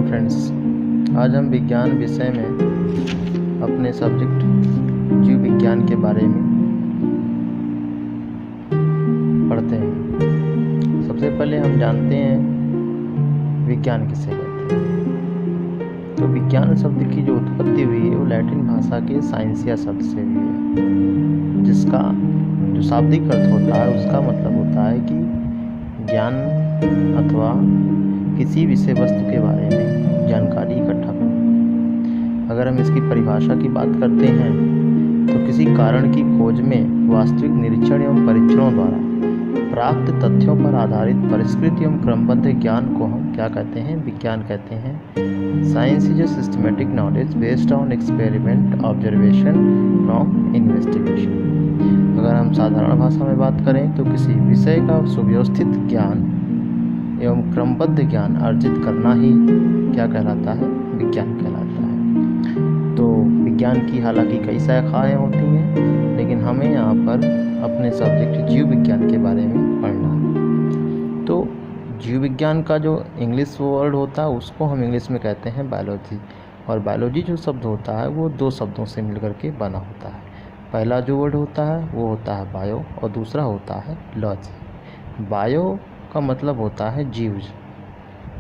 Friends, आज हम विज्ञान विषय में अपने सब्जेक्ट जीव विज्ञान के बारे में पढ़ते हैं। सबसे पहले हम जानते हैं विज्ञान किसे कहते हैं। तो विज्ञान शब्द की जो उत्पत्ति हुई है वो लैटिन भाषा के साइंसिया शब्द से हुई है, जिसका जो शाब्दिक अर्थ होता है उसका मतलब होता है कि ज्ञान अथवा किसी विषय वस्तु के बारे में जानकारी इकट्ठा करना। अगर हम इसकी परिभाषा की बात करते हैं तो किसी कारण की खोज में वास्तविक निरीक्षण एवं परीक्षणों द्वारा प्राप्त तथ्यों पर आधारित परिष्कृत एवं क्रमबद्ध ज्ञान को हम क्या कहते हैं? विज्ञान कहते हैं। Science is a systematic knowledge based on experiment, observation from investigation. अगर हम साधारण भाषा में बात करें तो किसी विषय का सुव्यवस्थित ज्ञान एवं क्रमबद्ध ज्ञान अर्जित करना ही क्या कहलाता है? विज्ञान कहलाता है। तो विज्ञान की हालांकि कई शाखाएं होती हैं, लेकिन हमें यहाँ पर अपने सब्जेक्ट जीव विज्ञान के बारे में पढ़ना है। तो जीव विज्ञान का जो इंग्लिश वर्ड होता है उसको हम इंग्लिश में कहते हैं बायोलॉजी, और बायोलॉजी जो शब्द होता है वो दो शब्दों से मिलकर के बना होता है। पहला जो वर्ड होता है वो होता है बायो और दूसरा होता है लॉजी। बायो का मतलब होता है जीव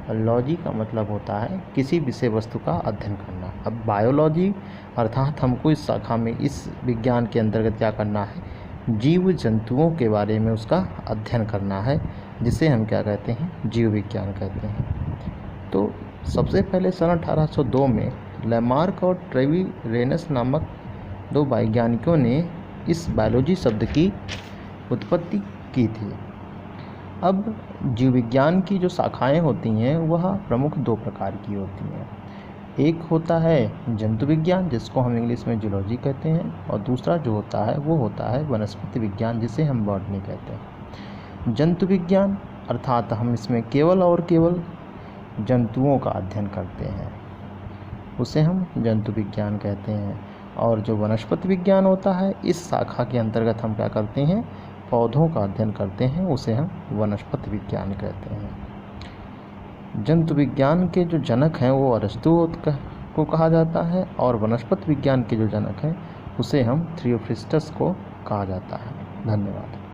और लॉजी का मतलब होता है किसी विषय वस्तु का अध्ययन करना। अब बायोलॉजी अर्थात हमको इस शाखा में, इस विज्ञान के अंतर्गत क्या करना है? जीव जंतुओं के बारे में उसका अध्ययन करना है, जिसे हम क्या कहते हैं? जीव विज्ञान कहते हैं। तो सबसे पहले सन 1802 में लैमार्क और ट्रेविरेनस नामक दो वैज्ञानिकों ने इस बायोलॉजी शब्द की उत्पत्ति की थी। अब जीव विज्ञान की जो शाखाएं होती हैं वह प्रमुख दो प्रकार की होती हैं। एक होता है जंतु विज्ञान, जिसको हम इंग्लिश में जूलॉजी कहते हैं, और दूसरा जो होता है वो होता है वनस्पति विज्ञान, जिसे हम बॉटनी कहते हैं। जंतु विज्ञान अर्थात हम इसमें केवल और केवल जंतुओं का अध्ययन करते हैं, उसे हम जंतु विज्ञान कहते हैं। और जो वनस्पति विज्ञान होता है, इस शाखा के अंतर्गत हम क्या करते हैं? पौधों का अध्ययन करते हैं, उसे हम वनस्पति विज्ञान कहते हैं। जंतु विज्ञान के जो जनक हैं वो अरस्तु को कहा जाता है, और वनस्पति विज्ञान के जो जनक हैं उसे हम थियोफ्रिस्टस को कहा जाता है। धन्यवाद।